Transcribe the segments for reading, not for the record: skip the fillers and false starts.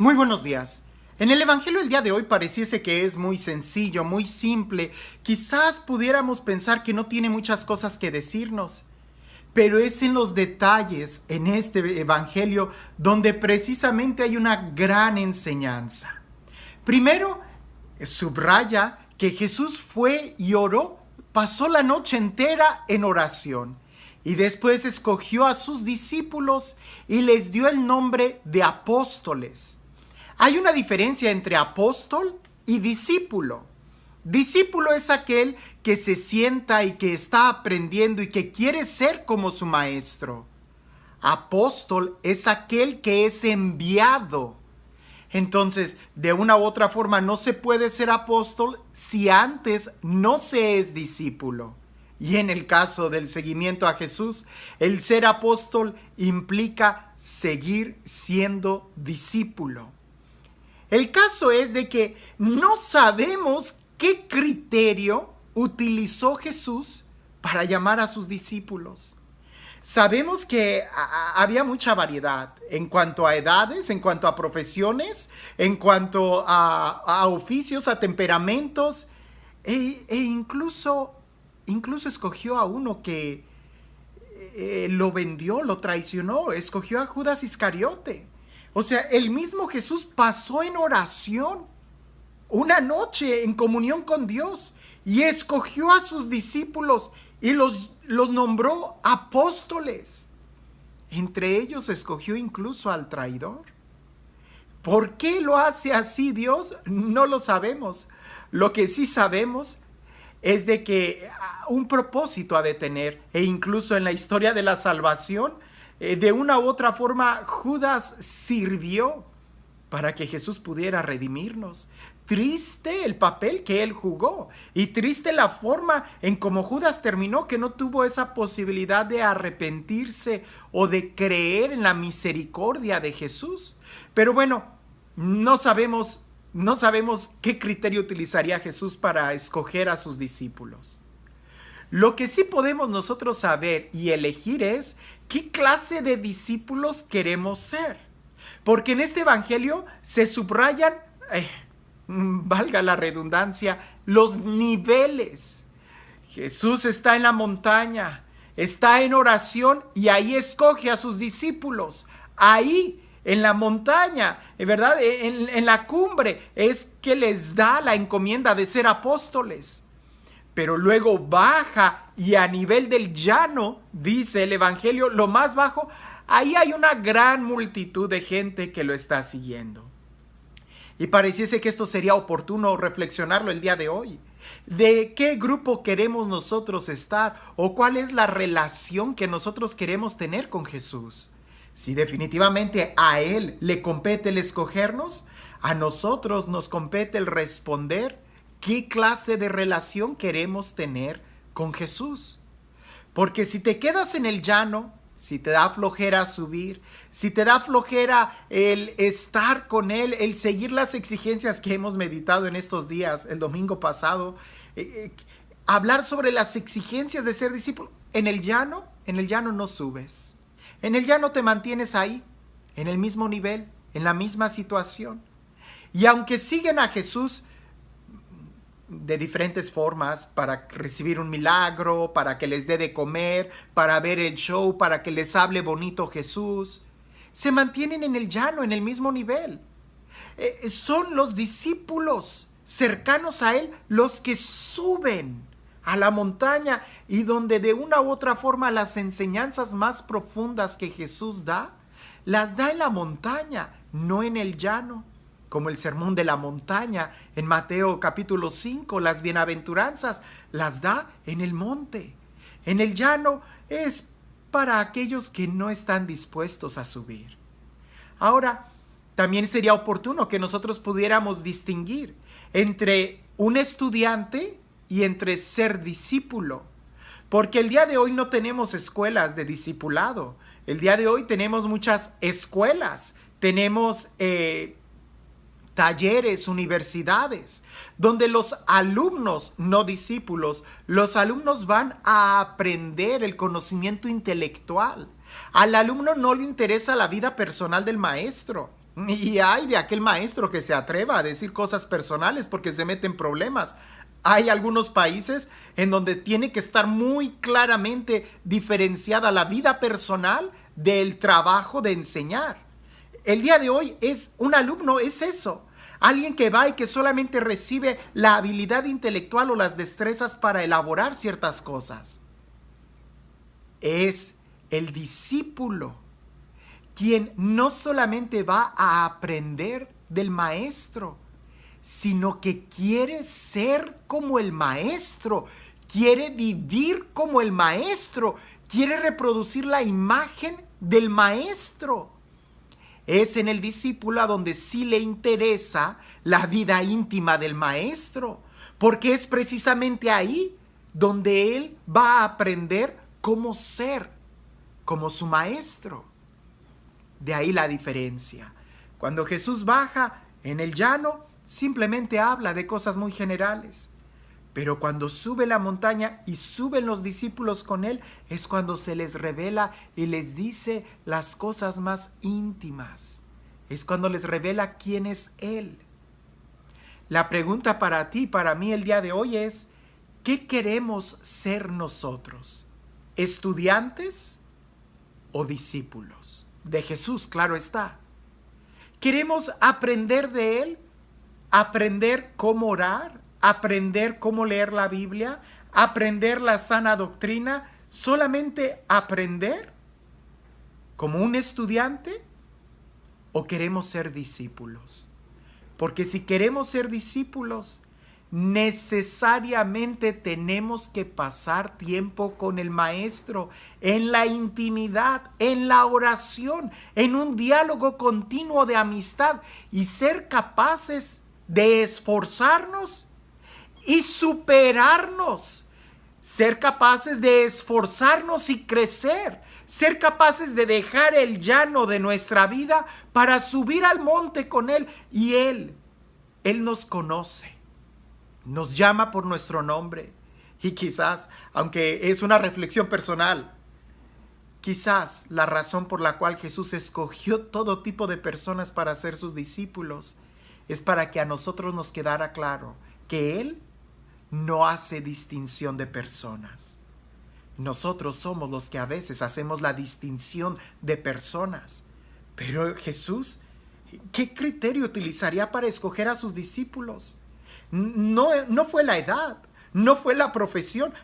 Muy buenos días. En el Evangelio del día de hoy pareciese que es muy sencillo, muy simple. Quizás pudiéramos pensar que no tiene muchas cosas que decirnos, pero es en los detalles, en este Evangelio, donde precisamente hay una gran enseñanza. Primero, subraya que Jesús fue y oró, pasó la noche entera en oración. Y después escogió a sus discípulos y les dio el nombre de apóstoles. Hay una diferencia entre apóstol y discípulo. Discípulo es aquel que se sienta y que está aprendiendo y que quiere ser como su maestro. Apóstol es aquel que es enviado. Entonces, de una u otra forma, no se puede ser apóstol si antes no se es discípulo. Y en el caso del seguimiento a Jesús, el ser apóstol implica seguir siendo discípulo. El caso es de que no sabemos qué criterio utilizó Jesús para llamar a sus discípulos. Sabemos que había mucha variedad en cuanto a edades, en cuanto a profesiones, en cuanto a oficios, a temperamentos, e incluso escogió a uno que lo vendió, lo traicionó, escogió a Judas Iscariote. O sea, el mismo Jesús pasó en oración una noche en comunión con Dios y escogió a sus discípulos y los nombró apóstoles. Entre ellos escogió incluso al traidor. ¿Por qué lo hace así Dios? No lo sabemos. Lo que sí sabemos es de que un propósito ha de tener, e incluso en la historia de la salvación, de una u otra forma, Judas sirvió para que Jesús pudiera redimirnos. Triste el papel que él jugó y triste la forma en cómo Judas terminó, que no tuvo esa posibilidad de arrepentirse o de creer en la misericordia de Jesús. Pero bueno, no sabemos qué criterio utilizaría Jesús para escoger a sus discípulos. Lo que sí podemos nosotros saber y elegir es qué clase de discípulos queremos ser. Porque en este evangelio se subrayan, valga la redundancia, los niveles. Jesús está en la montaña, está en oración y ahí escoge a sus discípulos. Ahí en la montaña, ¿verdad? En la cumbre es que les da la encomienda de ser apóstoles. Pero luego baja y a nivel del llano, dice el evangelio, lo más bajo, ahí hay una gran multitud de gente que lo está siguiendo. Y pareciese que esto sería oportuno reflexionarlo el día de hoy. ¿De qué grupo queremos nosotros estar? ¿O cuál es la relación que nosotros queremos tener con Jesús? Si definitivamente a Él le compete el escogernos, a nosotros nos compete el responder qué clase de relación queremos tener con Jesús. Porque si te quedas en el llano, si te da flojera subir, si te da flojera el estar con Él, el seguir las exigencias que hemos meditado en estos días, el domingo pasado, hablar sobre las exigencias de ser discípulo, en el llano no subes. En el llano te mantienes ahí, en el mismo nivel, en la misma situación. Y aunque siguen a Jesús de diferentes formas, para recibir un milagro, para que les dé de comer, para ver el show, para que les hable bonito Jesús, se mantienen en el llano, en el mismo nivel. Son los discípulos cercanos a Él los que suben a la montaña y donde de una u otra forma las enseñanzas más profundas que Jesús da, las da en la montaña, no en el llano. Como el sermón de la montaña en Mateo capítulo 5, las bienaventuranzas las da en el monte. En el llano es para aquellos que no están dispuestos a subir. Ahora, también sería oportuno que nosotros pudiéramos distinguir entre un estudiante y entre ser discípulo. Porque el día de hoy no tenemos escuelas de discipulado. El día de hoy tenemos muchas escuelas. Tenemos talleres, universidades, donde los alumnos, no discípulos, los alumnos van a aprender el conocimiento intelectual. Al alumno no le interesa la vida personal del maestro. Y hay de aquel maestro que se atreva a decir cosas personales porque se mete en problemas. Hay algunos países en donde tiene que estar muy claramente diferenciada la vida personal del trabajo de enseñar. El día de hoy es un alumno, es eso. Alguien que va y que solamente recibe la habilidad intelectual o las destrezas para elaborar ciertas cosas. Es el discípulo quien no solamente va a aprender del maestro, sino que quiere ser como el maestro, quiere vivir como el maestro, quiere reproducir la imagen del maestro. Es en el discípulo a donde sí le interesa la vida íntima del maestro, porque es precisamente ahí donde él va a aprender cómo ser como su maestro. De ahí la diferencia. Cuando Jesús baja en el llano, simplemente habla de cosas muy generales. Pero cuando sube la montaña y suben los discípulos con él, es cuando se les revela y les dice las cosas más íntimas. Es cuando les revela quién es él. La pregunta para ti y para mí el día de hoy es, ¿qué queremos ser nosotros? ¿Estudiantes o discípulos? De Jesús, claro está. ¿Queremos aprender de él? ¿Aprender cómo orar? ¿Aprender cómo leer la Biblia? ¿Aprender la sana doctrina? ¿Solamente aprender como un estudiante? ¿O queremos ser discípulos? Porque si queremos ser discípulos, necesariamente tenemos que pasar tiempo con el maestro, en la intimidad, en la oración, en un diálogo continuo de amistad y ser capaces de esforzarnos y superarnos, ser capaces de esforzarnos y crecer, ser capaces de dejar el llano de nuestra vida para subir al monte con Él. Y Él nos conoce, nos llama por nuestro nombre. Y quizás, aunque es una reflexión personal, quizás la razón por la cual Jesús escogió todo tipo de personas para ser sus discípulos es para que a nosotros nos quedara claro que Él no hace distinción de personas. Nosotros somos los que a veces hacemos la distinción de personas. Pero Jesús, ¿qué criterio utilizaría para escoger a sus discípulos? No fue la edad, no fue la profesión.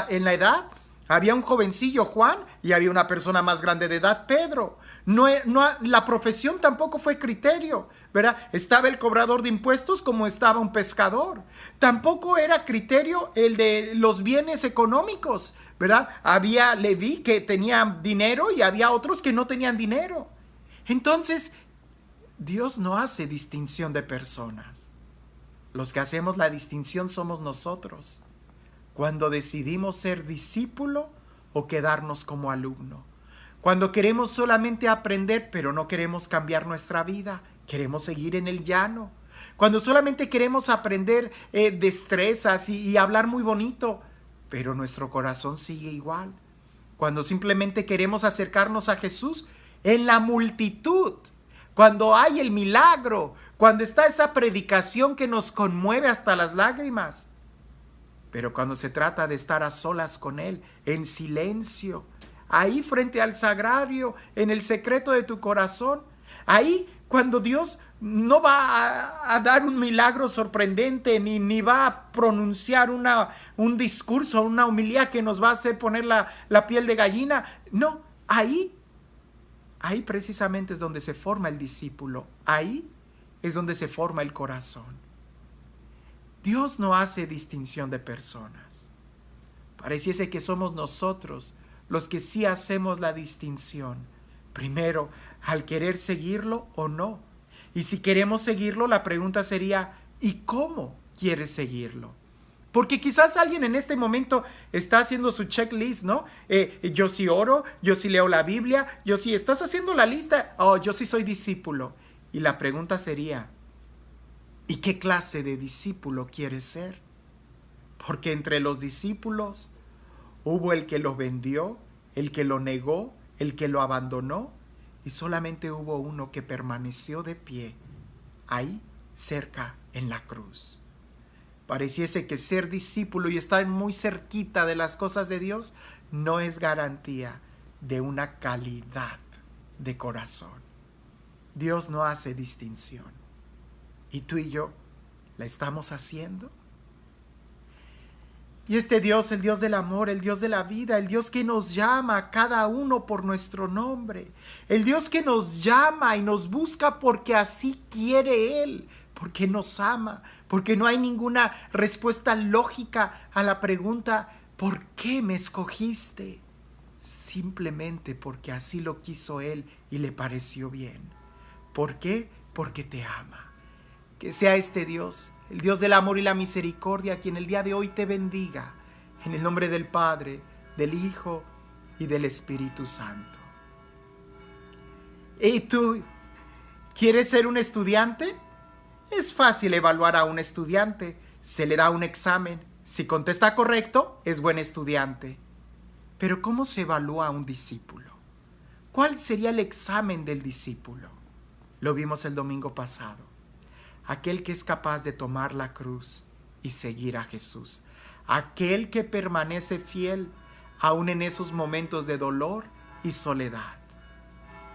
En la edad había un jovencillo, Juan, y había una persona más grande de edad, Pedro. La profesión tampoco fue criterio, ¿verdad? Estaba el cobrador de impuestos como estaba un pescador. Tampoco era criterio el de los bienes económicos, ¿verdad? Había Leví que tenía dinero y había otros que no tenían dinero. Entonces, Dios no hace distinción de personas. Los que hacemos la distinción somos nosotros, cuando decidimos ser discípulo o quedarnos como alumno. Cuando queremos solamente aprender, pero no queremos cambiar nuestra vida, queremos seguir en el llano. Cuando solamente queremos aprender destrezas y hablar muy bonito, pero nuestro corazón sigue igual. Cuando simplemente queremos acercarnos a Jesús en la multitud, cuando hay el milagro, cuando está esa predicación que nos conmueve hasta las lágrimas. Pero cuando se trata de estar a solas con Él, en silencio, ahí frente al sagrario, en el secreto de tu corazón, ahí cuando Dios no va a dar un milagro sorprendente, ni va a pronunciar un discurso, una homilía que nos va a hacer poner la piel de gallina. No, ahí precisamente es donde se forma el discípulo. Ahí es donde se forma el corazón. Dios no hace distinción de personas. Pareciese que somos nosotros los que sí hacemos la distinción. Primero, al querer seguirlo o no. Y si queremos seguirlo, la pregunta sería, ¿y cómo quieres seguirlo? Porque quizás alguien en este momento está haciendo su checklist, ¿no? Yo sí oro, yo sí leo la Biblia, yo sí estás haciendo la lista, yo sí soy discípulo. Y la pregunta sería, ¿y qué clase de discípulo quieres ser? Porque entre los discípulos hubo el que lo vendió, el que lo negó, el que lo abandonó, y solamente hubo uno que permaneció de pie, ahí cerca en la cruz. Pareciese que ser discípulo y estar muy cerquita de las cosas de Dios no es garantía de una calidad de corazón. Dios no hace distinción. ¿Y tú y yo la estamos haciendo? Y este Dios, el Dios del amor, el Dios de la vida, el Dios que nos llama a cada uno por nuestro nombre, el Dios que nos llama y nos busca porque así quiere Él, porque nos ama, porque no hay ninguna respuesta lógica a la pregunta, ¿por qué me escogiste? Simplemente porque así lo quiso Él y le pareció bien. ¿Por qué? Porque te ama. Que sea este Dios, el Dios del amor y la misericordia, quien el día de hoy te bendiga, en el nombre del Padre, del Hijo y del Espíritu Santo. ¿Y tú quieres ser un estudiante? Es fácil evaluar a un estudiante. Se le da un examen. Si contesta correcto, es buen estudiante. Pero ¿cómo se evalúa a un discípulo? ¿Cuál sería el examen del discípulo? Lo vimos el domingo pasado. Aquel que es capaz de tomar la cruz y seguir a Jesús. Aquel que permanece fiel aún en esos momentos de dolor y soledad.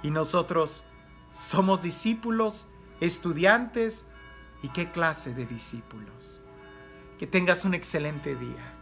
Y nosotros somos discípulos, estudiantes. ¿Y qué clase de discípulos? Que tengas un excelente día.